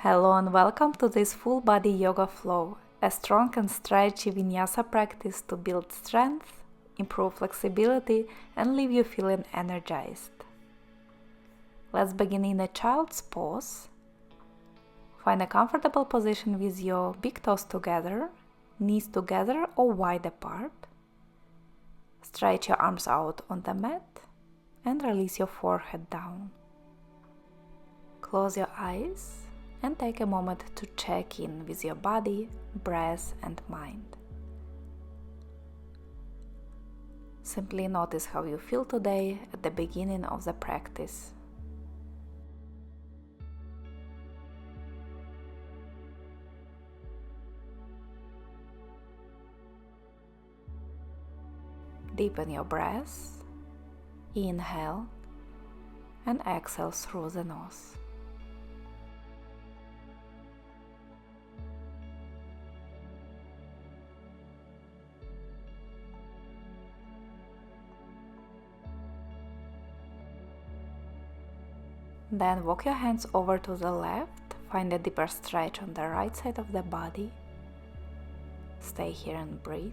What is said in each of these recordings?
Hello and welcome to this full body yoga flow, a strong and stretchy Vinyasa practice to build strength, improve flexibility and leave you feeling energized. Let's begin in a child's pose. Find a comfortable position with your big toes together, knees together or wide apart. Stretch your arms out on the mat and release your forehead down. Close your eyes and take a moment to check in with your body, breath and mind. Simply notice how you feel today at the beginning of the practice. Deepen your breath, inhale and exhale through the nose. Then walk your hands over to the left, find a deeper stretch on the right side of the body. Stay here and breathe.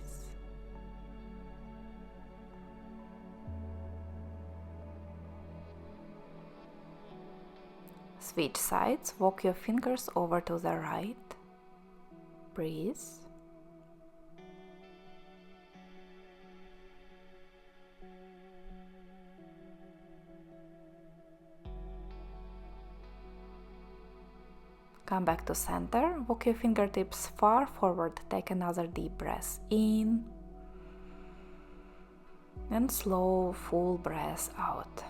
Switch sides, walk your fingers over to the right. Breathe. Come back to center, walk your fingertips far forward, take another deep breath in and slow, full breath out.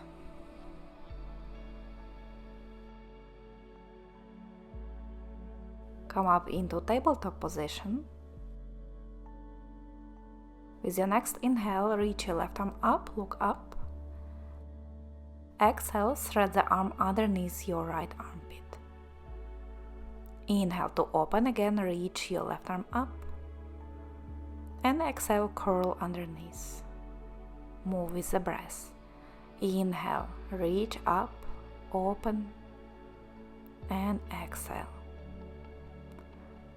Come up into tabletop position. With your next inhale, reach your left arm up, look up. Exhale, thread the arm underneath your right armpit. Inhale to open again, reach your left arm up. And exhale, curl underneath. Move with the breath. Inhale, reach up, open, and exhale.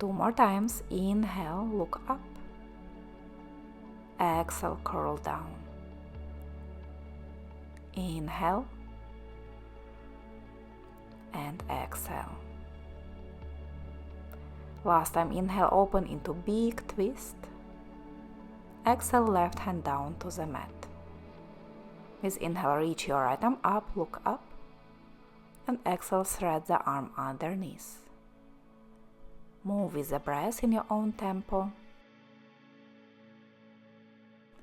2 more times. Inhale, look up. Exhale, curl down. Inhale and exhale. Last time, inhale, open into big twist. Exhale, left hand down to the mat. With inhale, reach your right arm up, look up. And exhale, thread the arm underneath. Move with the breath in your own tempo.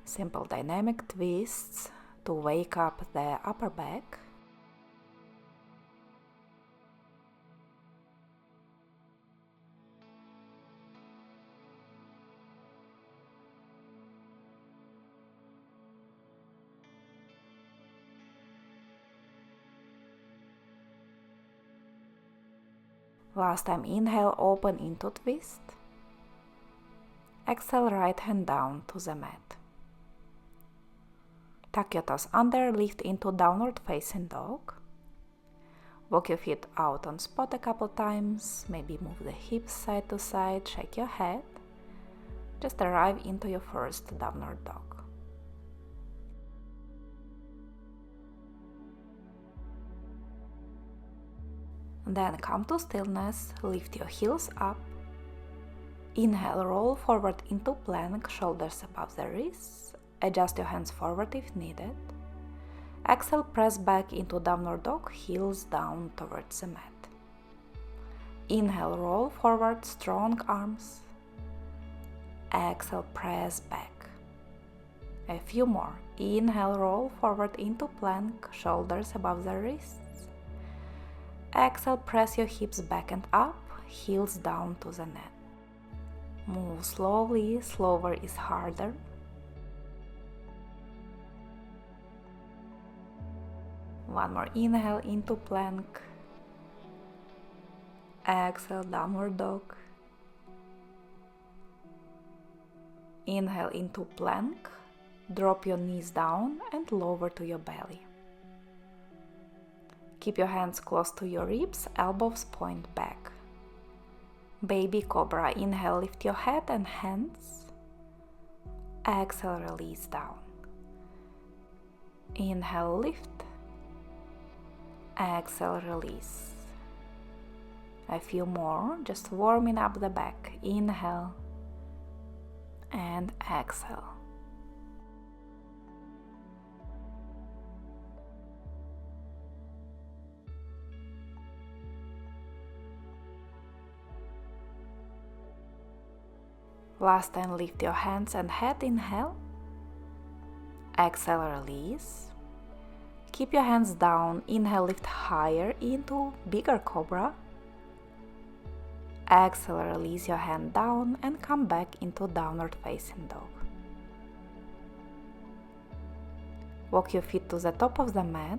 Simple dynamic twists to wake up the upper back. Last time, inhale, open into twist. Exhale, right hand down to the mat. Tuck your toes under, lift into downward facing dog. Walk your feet out on spot a couple times, maybe move the hips side to side, shake your head. Just arrive into your first downward dog. Then come to stillness, lift your heels up. Inhale, roll forward into plank, shoulders above the wrists. Adjust your hands forward if needed. Exhale, press back into downward dog, heels down towards the mat. Inhale, roll forward, strong arms. Exhale, press back. A few more. Inhale, roll forward into plank, shoulders above the wrists. Exhale, press your hips back and up, heels down to the mat. Move slowly, slower is harder. One more inhale into plank. Exhale, downward dog. Inhale into plank. Drop your knees down and lower to your belly. Keep your hands close to your ribs, elbows point back. Baby Cobra. Inhale, lift your head and hands. Exhale, release down. Inhale, lift. Exhale, release. A few more, just warming up the back. Inhale and exhale. Last time, lift your hands and head. Inhale. Exhale, release. Keep your hands down. Inhale, lift higher into bigger cobra. Exhale, release your hand down and come back into downward facing dog. Walk your feet to the top of the mat.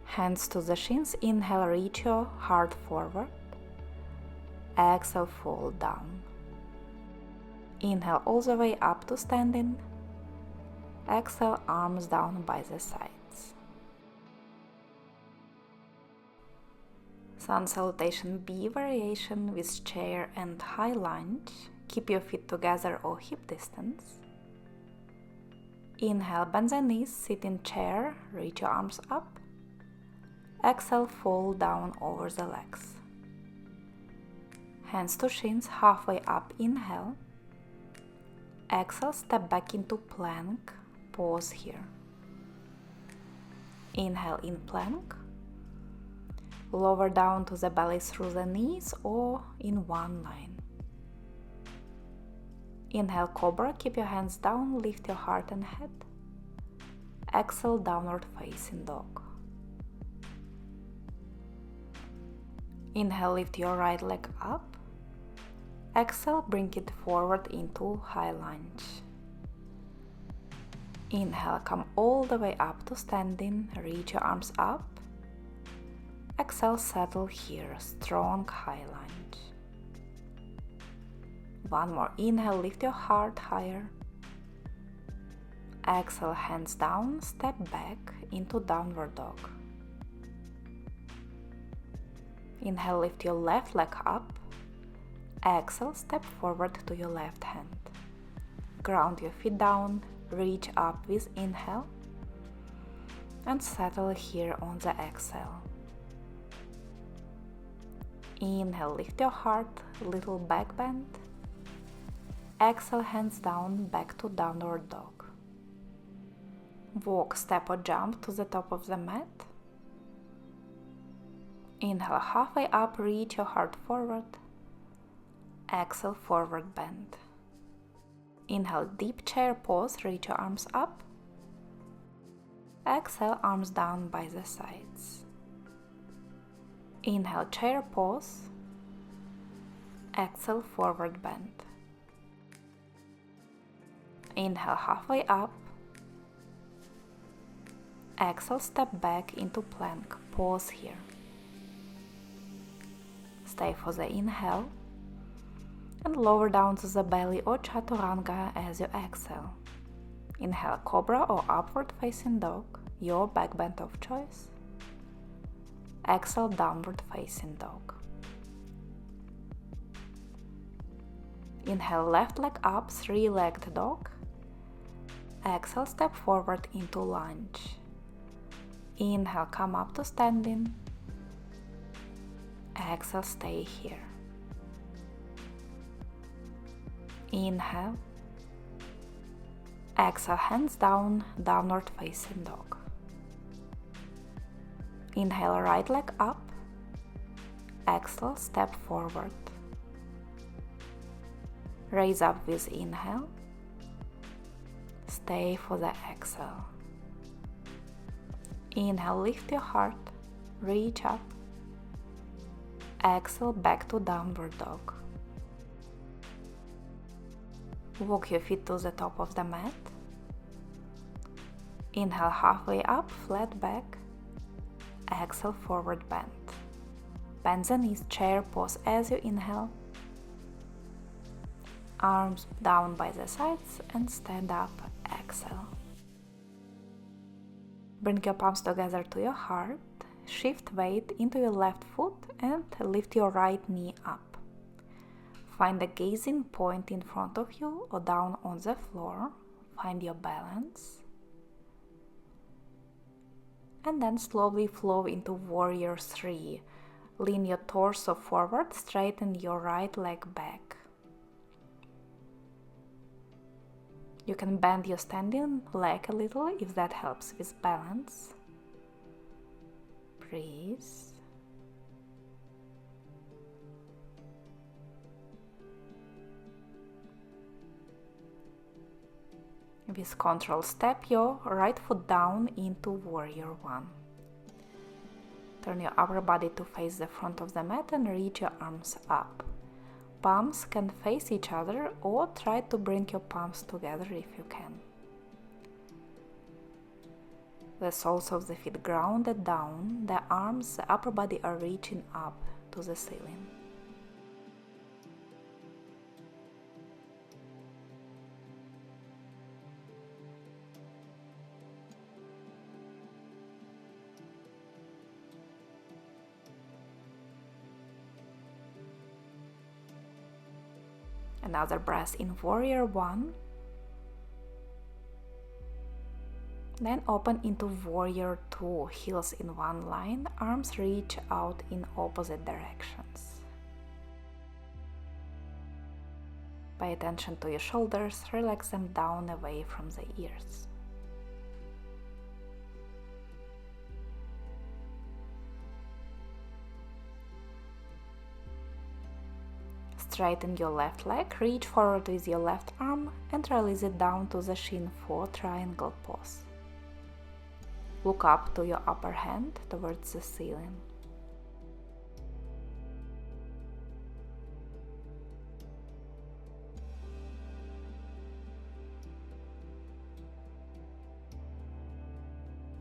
Hands to the shins. Inhale, reach your heart forward. Exhale, fall down. Inhale all the way up to standing. Exhale, arms down by the sides. Sun salutation B variation with chair and high lunge. Keep your feet together or hip distance. Inhale, bend the knees, sit in chair, reach your arms up. Exhale, fall down over the legs. Hands to shins, halfway up. Inhale. Exhale, step back into plank. Pause here. Inhale in plank. Lower down to the belly through the knees or in one line. Inhale, cobra. Keep your hands down, lift your heart and head. Exhale, downward facing dog. Inhale, lift your right leg up. Exhale, bring it forward into high lunge. Inhale, come all the way up to standing, reach your arms up. Exhale, settle here, strong high lunge. One more. Inhale, lift your heart higher. Exhale, hands down, step back into downward dog. Inhale, lift your left leg up. Exhale, step forward to your left hand. Ground your feet down, reach up with inhale. And settle here on the exhale. Inhale, lift your heart, little back bend. Exhale, hands down, back to downward dog. Walk, step or jump to the top of the mat. Inhale, halfway up, reach your heart forward. Exhale, forward bend. Inhale, deep chair pose, reach your arms up. Exhale, arms down by the sides. Inhale, chair pose. Exhale, forward bend. Inhale, halfway up. Exhale, step back into plank. Pause here. Stay for the inhale. And lower down to the belly or chaturanga as you exhale. Inhale, cobra or upward facing dog, your back bend of choice. Exhale, downward facing dog. Inhale, left leg up, three-legged dog. Exhale, step forward into lunge. Inhale, come up to standing. Exhale, stay here. Inhale. Exhale, hands down, downward facing dog. Inhale, right leg up. Exhale, step forward. Raise up with inhale. Stay for the exhale. Inhale, lift your heart, reach up. Exhale, back to downward dog. Walk your feet to the top of the mat. Inhale, halfway up, flat back. Exhale, forward bend. Bend the knees, chair pose as you inhale. Arms down by the sides and stand up, exhale. Bring your palms together to your heart. shift weight into your left foot and lift your right knee up. Find a gazing point in front of you or down on the floor. Find your balance. And then slowly flow into Warrior 3. Lean your torso forward, straighten your right leg back. You can bend your standing leg a little if that helps with balance. Breathe. With control, step your right foot down into Warrior 1. Turn your upper body to face the front of the mat and reach your arms up. Palms can face each other or try to bring your palms together if you can. The soles of the feet grounded down, the arms, the upper body are reaching up to the ceiling. Another breath in Warrior 1. Then open into Warrior 2, heels in one line, arms reach out in opposite directions. Pay attention to your shoulders, relax them down away from the ears. Straighten your left leg, reach forward with your left arm and release it down to the shin for triangle pose. Look up to your upper hand towards the ceiling.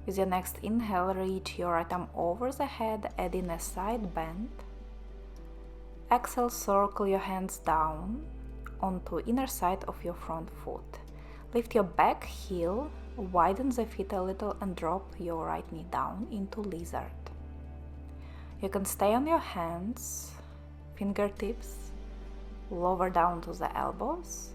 With your next inhale, reach your right arm over the head, adding a side bend. Exhale, circle your hands down onto inner side of your front foot. Lift your back heel, widen the feet a little and drop your right knee down into lizard. You can stay on your hands, fingertips, lower down to the elbows,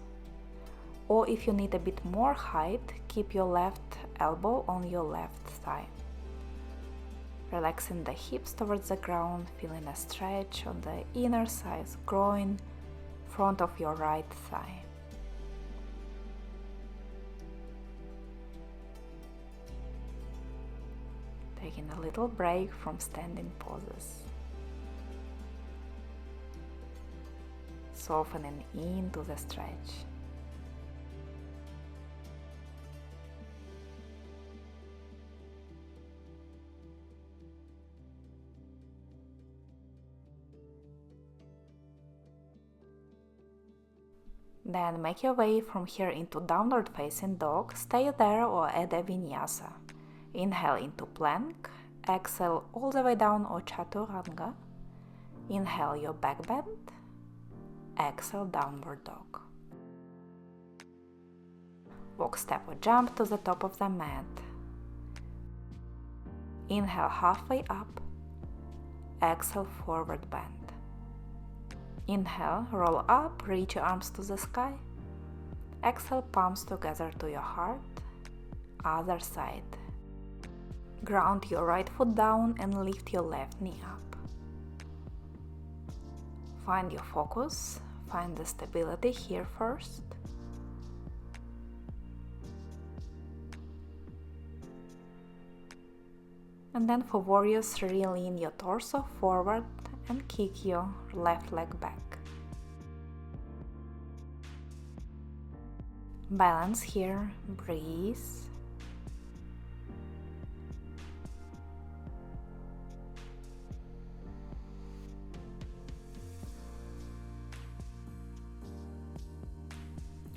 or if you need a bit more height, keep your left elbow on your left thigh. Relaxing the hips towards the ground, feeling a stretch on the inner thighs, groin, front of your right thigh. Taking a little break from standing poses. Softening into the stretch. Then make your way from here into downward facing dog, stay there or add a vinyasa. Inhale into plank, exhale all the way down or chaturanga. Inhale your back bend, exhale downward dog. Walk, step or jump to the top of the mat. Inhale halfway up, exhale forward bend. Inhale, roll up, reach your arms to the sky. Exhale, palms together to your heart. Other side. Ground your right foot down and lift your left knee up. Find your focus, find the stability here first. And then for Warrior 3, lean your torso forward and kick your left leg back. Balance here, breathe.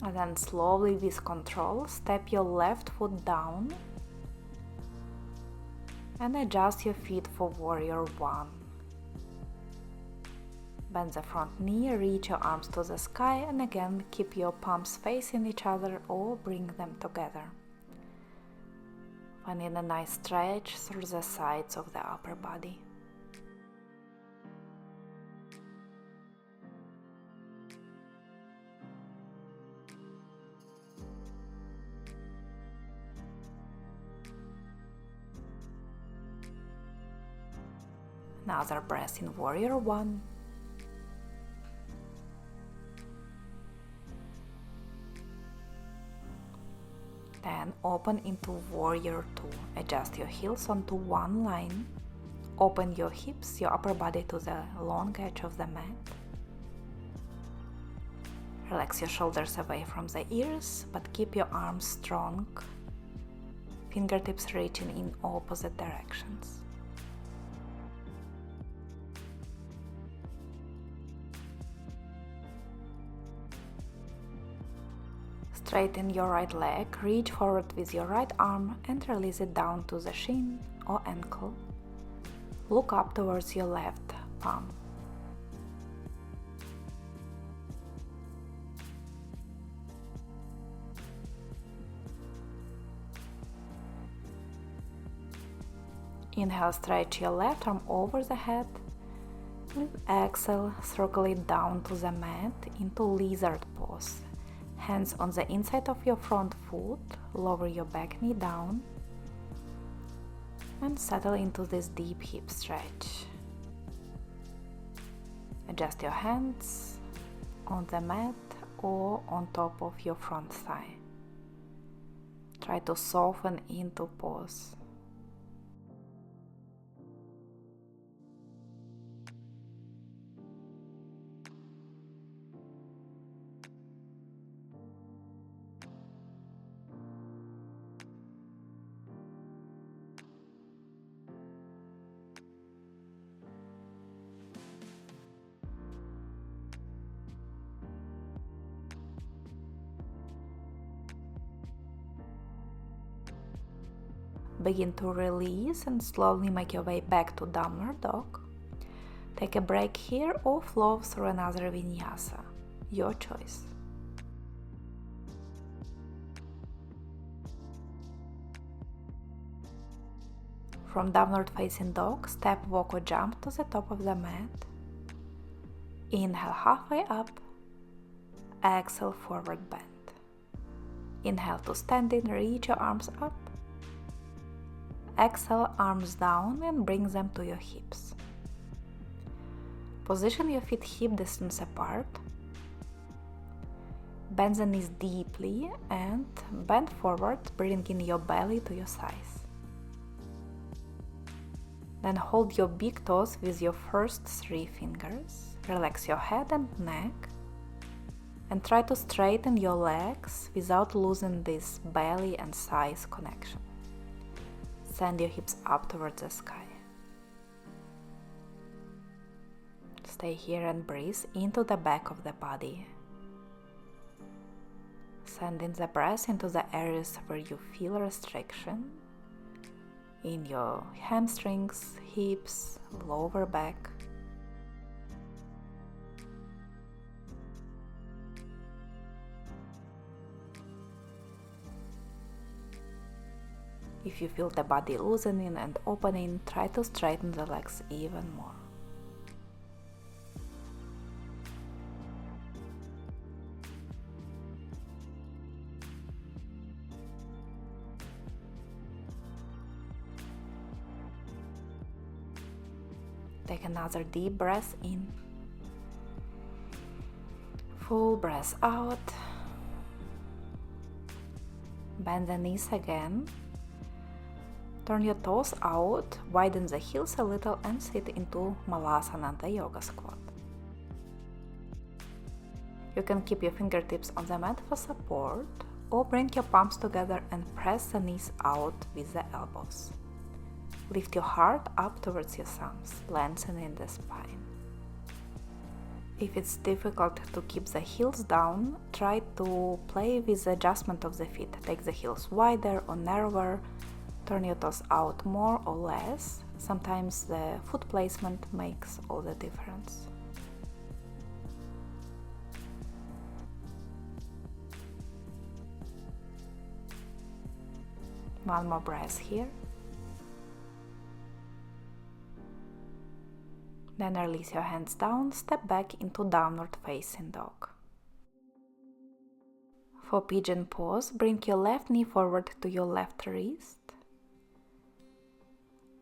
And then slowly with control, step your left foot down and adjust your feet for Warrior 1. Bend the front knee, reach your arms to the sky and again keep your palms facing each other or bring them together. Finding a nice stretch through the sides of the upper body. Another breath in Warrior 1. Then open into Warrior 2. Adjust your heels onto one line. Open your hips, your upper body to the long edge of the mat. Relax your shoulders away from the ears, but keep your arms strong. Fingertips reaching in opposite directions. Straighten your right leg, reach forward with your right arm and release it down to the shin or ankle. Look up towards your left palm. Inhale, stretch your left arm over the head. With exhale, circle it down to the mat into lizard pose. Hands on the inside of your front foot, lower your back knee down and settle into this deep hip stretch. Adjust your hands on the mat or on top of your front thigh. Try to soften into pose. Begin to release and slowly make your way back to downward dog. Take a break here or flow through another Vinyasa, your choice. From downward facing dog, step, walk or jump to the top of the mat. Inhale halfway up, exhale forward bend. Inhale to standing, reach your arms up. Exhale, arms down and bring them to your hips. Position your feet hip distance apart. Bend the knees deeply and bend forward, bringing your belly to your thighs. Then hold your big toes with your first 3 fingers. Relax your head and neck. And try to straighten your legs without losing this belly and thighs connection. Send your hips up towards the sky. Stay here and breathe into the back of the body. Sending the breath into the areas where you feel restriction. In your hamstrings, hips, lower back. If you feel the body loosening and opening, try to straighten the legs even more. Take another deep breath in. Full breath out. Bend the knees again. Turn your toes out, widen the heels a little and sit into Malasana, the yoga squat. You can keep your fingertips on the mat for support or bring your palms together and press the knees out with the elbows. Lift your heart up towards your thumbs, lengthening the spine. If it's difficult to keep the heels down, try to play with the adjustment of the feet. Take the heels wider or narrower. Turn your toes out more or less. Sometimes the foot placement makes all the difference. One more breath here. Then release your hands down, step back into downward facing dog. For pigeon pose, bring your left knee forward to your left wrist.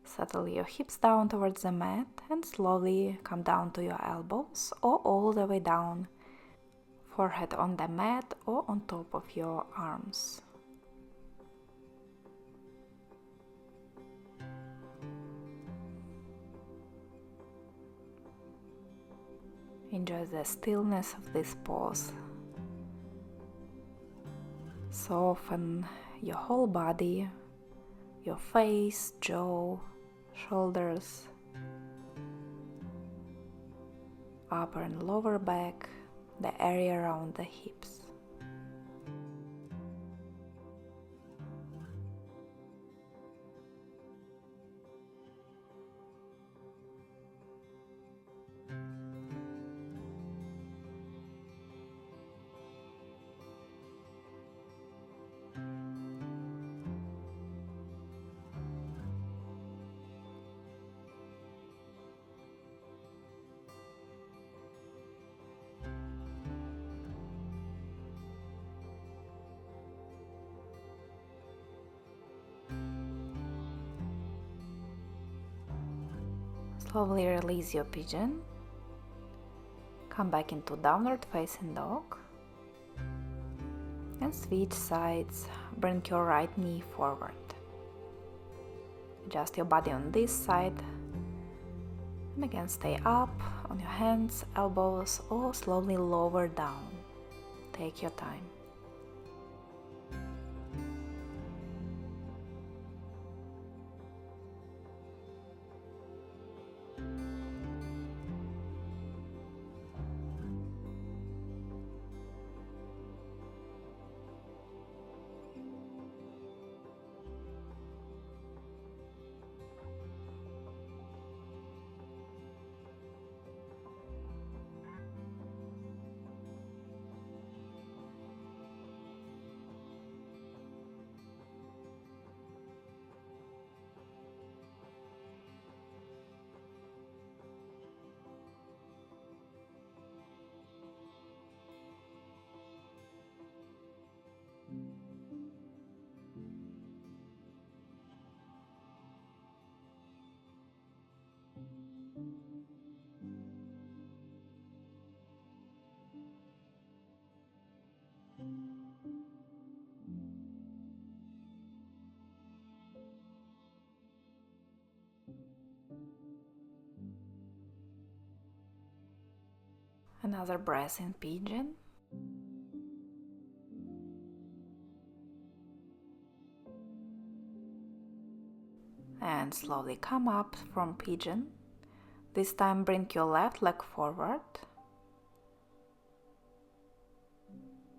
Settle your hips down towards the mat and slowly come down to your elbows or all the way down, forehead on the mat or on top of your arms. Enjoy the stillness of this pose. Soften your whole body, your face, jaw, shoulders, upper and lower back, the area around the hips. Slowly release your pigeon. Come back into downward facing dog. And switch sides. Bring your right knee forward. Adjust your body on this side. And again stay up on your hands, elbows, or slowly lower down. Take your time. Another breath in pigeon. And slowly come up from pigeon. This time bring your left leg forward.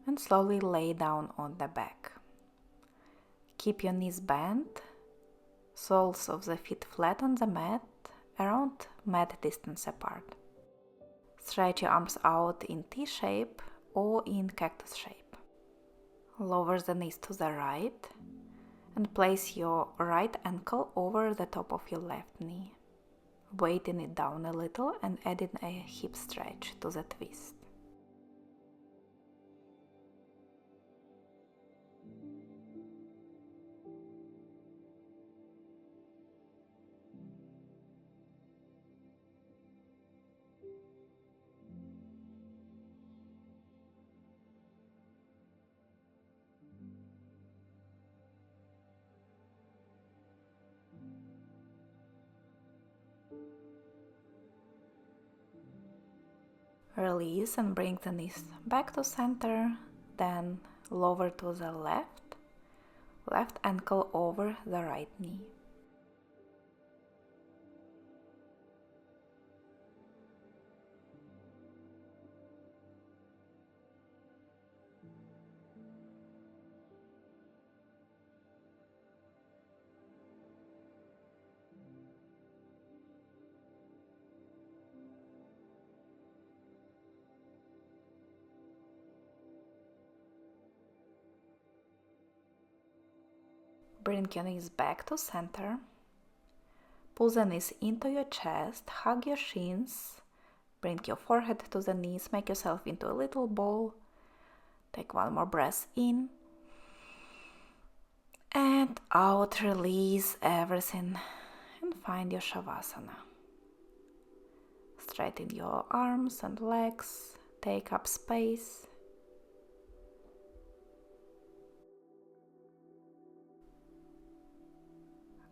And slowly lay down on the back. Keep your knees bent, soles of the feet flat on the mat, around mat distance apart. Stretch your arms out in T-shape or in cactus shape. Lower the knees to the right and place your right ankle over the top of your left knee. Weighten it down a little and add in a hip stretch to the twist. Release and bring the knees back to center, then lower to the left ankle over the right knee. Bring your knees back to center. Pull the knees into your chest, hug your shins, bring your forehead to the knees, make yourself into a little ball. Take one more breath in. And out, release everything and find your Savasana. Straighten your arms and legs, take up space.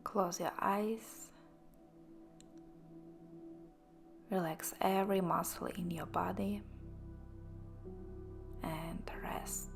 Close your eyes. Relax every muscle in your body and rest.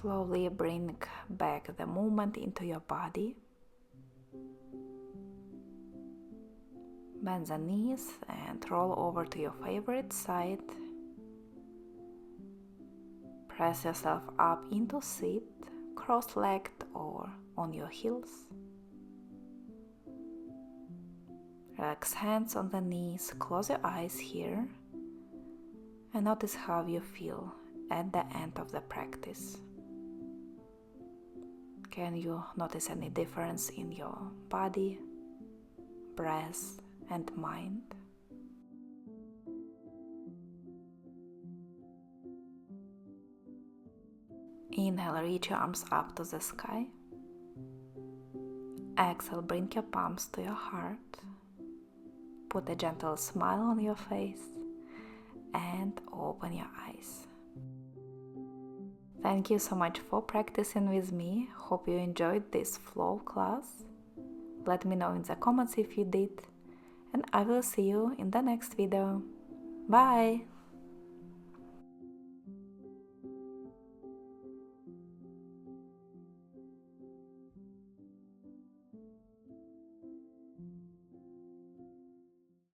Slowly bring back the movement into your body. Bend the knees and roll over to your favorite side. Press yourself up into sit, cross-legged or on your heels. Relax hands on the knees, close your eyes here, and notice how you feel at the end of the practice. Can you notice any difference in your body, breath, and mind? Inhale, reach your arms up to the sky. Exhale, bring your palms to your heart. Put a gentle smile on your face and open your eyes. Thank you so much for practicing with me. Hope you enjoyed this flow class. Let me know in the comments if you did, and I will see you in the next video. Bye!